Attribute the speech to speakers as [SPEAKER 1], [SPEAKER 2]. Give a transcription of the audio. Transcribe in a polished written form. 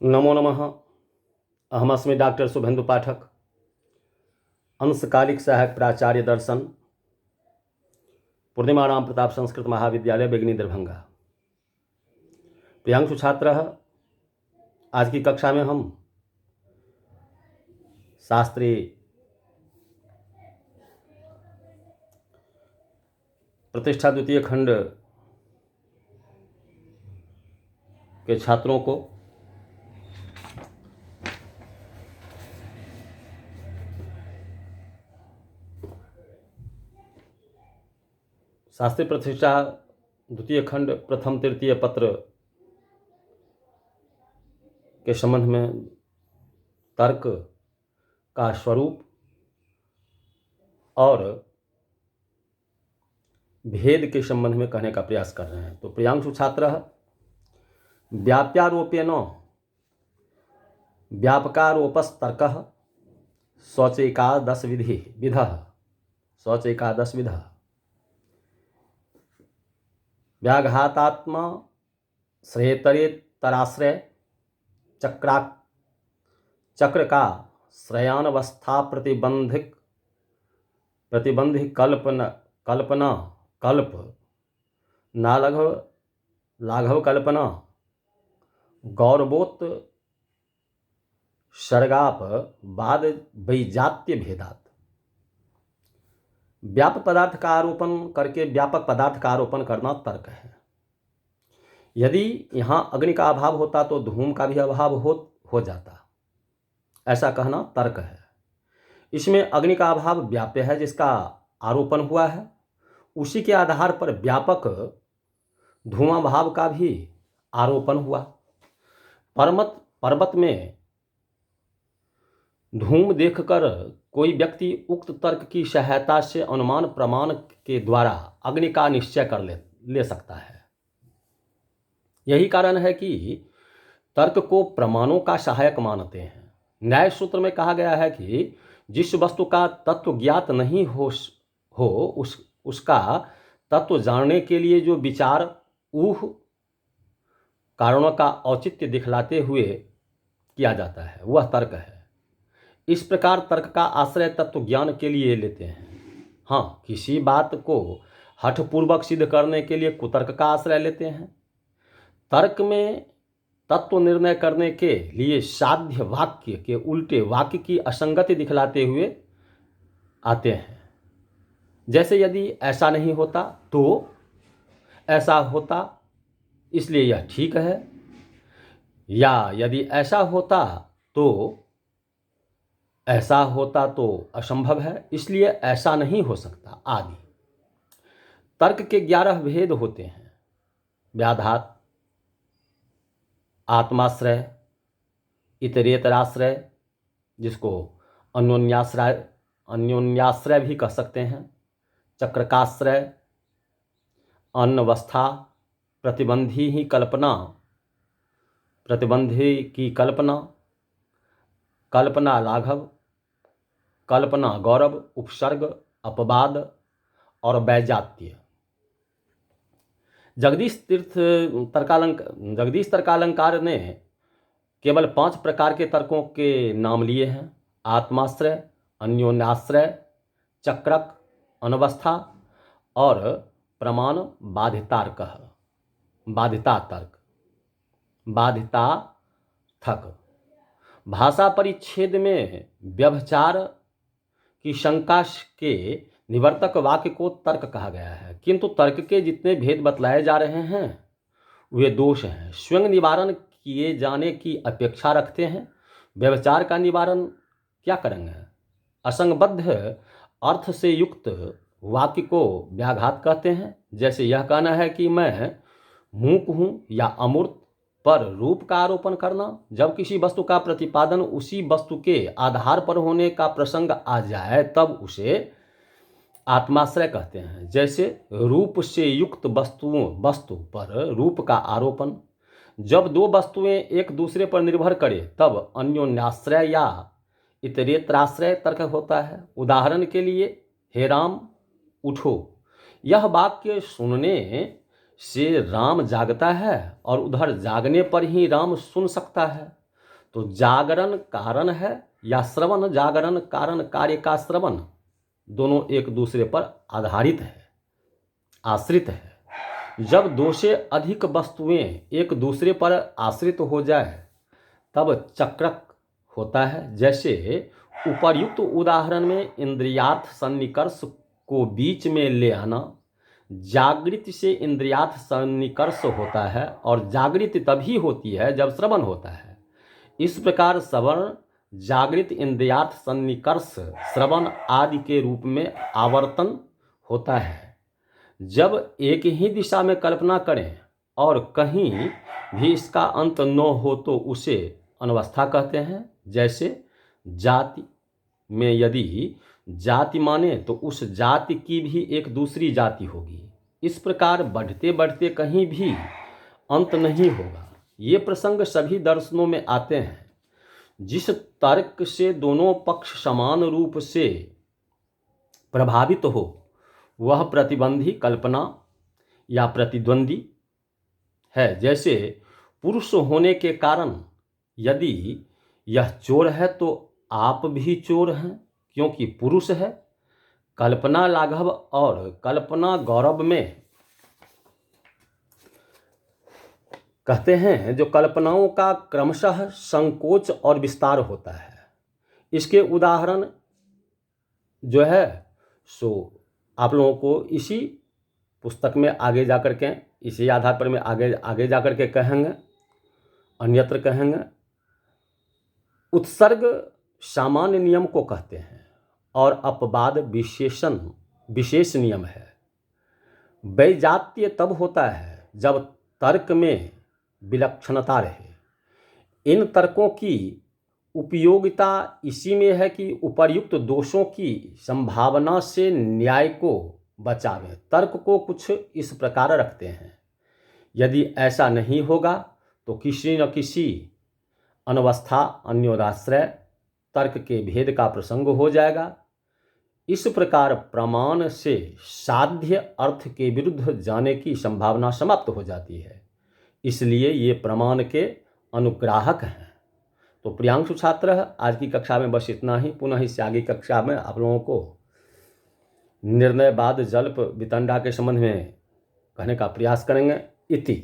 [SPEAKER 1] नमो नमः। अहमस्मि डॉक्टर शुभेन्दु पाठक, अंशकालिक सहायक प्राचार्य दर्शन, पूर्णिमा राम प्रताप संस्कृत महाविद्यालय बेगनी दरभंगा। प्रियांशु छात्र, आज की कक्षा में हम शास्त्री प्रतिष्ठा द्वितीय खंड के छात्रों को शास्त्री प्रतिष्ठा द्वितीय खंड प्रथम तृतीय पत्र के संबंध में तर्क का स्वरूप और भेद के संबंध में कहने का प्रयास कर रहे हैं। तो प्रियांशु छात्र, व्याप्यारोपेण व्यापकारोपस्तर्कः शौचैकादश विधः शौचैकादश विधः व्याघातात्मा श्रेयतरेतराश्रय चक्र का श्रयानवस्था प्रतिबंधिक कल्प लाघव कल्पना गौरवोत सर्गाप बाद वैजात्य भेदात। व्यापक पदार्थ का आरोपण करके व्यापक पदार्थ का आरोपण करना तर्क है। यदि यहाँ अग्नि का अभाव होता तो धूम का भी अभाव हो जाता, ऐसा कहना तर्क है। इसमें अग्नि का अभाव व्याप्य है जिसका आरोपण हुआ है, उसी के आधार पर व्यापक धूमा भाव का भी आरोपण हुआ। पर्वत में धूम देखकर कोई व्यक्ति उक्त तर्क की सहायता से अनुमान प्रमाण के द्वारा अग्नि का निश्चय कर ले सकता है। यही कारण है कि तर्क को प्रमाणों का सहायक मानते हैं। न्याय सूत्र में कहा गया है कि जिस वस्तु का तत्व ज्ञात नहीं हो उसका तत्व जानने के लिए जो विचार ऊह कारणों का औचित्य दिखलाते हुए किया जाता है वह तर्क है। इस प्रकार तर्क का आश्रय तत्व ज्ञान के लिए लेते हैं। हाँ, किसी बात को हठपूर्वक सिद्ध करने के लिए कुतर्क का आश्रय लेते हैं। तर्क में तत्व निर्णय करने के लिए साध्य वाक्य के उल्टे वाक्य की असंगति दिखलाते हुए आते हैं। जैसे यदि ऐसा नहीं होता तो ऐसा होता इसलिए यह ठीक है, या यदि ऐसा होता तो ऐसा होता तो असंभव है इसलिए ऐसा नहीं हो सकता आदि। तर्क के 11 भेद होते हैं। व्याघात, आत्माश्रय, इतरेतराश्रय जिसको अन्योन्याश्रय भी कह सकते हैं, चक्रकाश्रय, अन्वस्था, प्रतिबंधी की कल्पना लाघव, कल्पना गौरव, उपसर्ग, अपवाद और वैजात्य। जगदीश तर्कालंकार ने केवल 5 प्रकार के तर्कों के नाम लिए हैं: आत्माश्रय, अन्योन्याश्रय, चक्रक, अनवस्था और प्रमाण बाधितार्थक। भाषा परिच्छेद में व्यभिचार की शंका के निवर्तक वाक्य को तर्क कहा गया है, किंतु तर्क के जितने भेद बतलाए जा रहे हैं वे दोष हैं, स्वयं निवारण किए जाने की अपेक्षा रखते हैं। व्यभिचार का निवारण क्या करेंगे? असंगबद्ध अर्थ से युक्त वाक्य को व्याघात कहते हैं। जैसे यह कहना है कि मैं मूक हूँ या अमूर्त पर रूप का आरोपण करना। जब किसी वस्तु का प्रतिपादन उसी वस्तु के आधार पर होने का प्रसंग आ जाए तब उसे आत्माश्रय कहते हैं। जैसे रूप से युक्त वस्तु पर रूप का आरोपण। जब 2 वस्तुएं एक दूसरे पर निर्भर करें तब अन्योन्याश्रय या इतरेतराश्रय तर्क होता है। उदाहरण के लिए, हे राम उठो, यह वाक्य सुनने से राम जागता है और उधर जागने पर ही राम सुन सकता है। तो जागरण कारण है या श्रवण जागरण कारण कार्य का श्रवण, दोनों एक दूसरे पर आधारित है, आश्रित है। जब दो से अधिक वस्तुएं एक दूसरे पर आश्रित हो जाए तब चक्रक होता है। जैसे उपर्युक्त उदाहरण में इंद्रियार्थ सन्निकर्ष को बीच में ले आना, जागृति से इंद्रियार्थ सन्निकर्ष होता है और जागृति तभी होती है जब श्रवण होता है। इस प्रकार श्रवण, जागृत, इंद्रियार्थ सन्निकर्ष, श्रवण आदि के रूप में आवर्तन होता है। जब एक ही दिशा में कल्पना करें और कहीं भी इसका अंत न हो तो उसे अनवस्था कहते हैं। जैसे जाति में यदि जाति माने तो उस जाति की भी एक दूसरी जाति होगी। इस प्रकार बढ़ते बढ़ते कहीं भी अंत नहीं होगा। ये प्रसंग सभी दर्शनों में आते हैं। जिस तर्क से दोनों पक्ष समान रूप से प्रभावित हो वह प्रतिबंधी कल्पना या प्रतिद्वंदी है। जैसे पुरुष होने के कारण यदि यह चोर है तो आप भी चोर हैं क्योंकि पुरुष है। कल्पना लाघव और कल्पना गौरव में कहते हैं जो कल्पनाओं का क्रमशः संकोच और विस्तार होता है। इसके उदाहरण जो है सो आप लोगों को इसी पुस्तक में आगे जाकर के इसी आधार पर मैं आगे जाकर के कहेंगे, अन्यत्र कहेंगे। उत्सर्ग सामान्य नियम को कहते हैं और अपवाद विशेष नियम है। वैजात्य तब होता है जब तर्क में विलक्षणता रहे। इन तर्कों की उपयोगिता इसी में है कि उपर्युक्त दोषों की संभावना से न्याय को बचावें। तर्क को कुछ इस प्रकार रखते हैं, यदि ऐसा नहीं होगा तो किसी न किसी अनवस्था अन्योदाश्रय तर्क के भेद का प्रसंग हो जाएगा। इस प्रकार प्रमाण से साध्य अर्थ के विरुद्ध जाने की संभावना समाप्त हो जाती है। इसलिए ये प्रमाण के अनुग्राहक हैं। तो प्रियांशु छात्र, आज की कक्षा में बस इतना ही। पुनः इससे आगे कक्षा में आप लोगों को निर्णयवाद जल्प वितंडा के संबंध में कहने का प्रयास करेंगे। इति।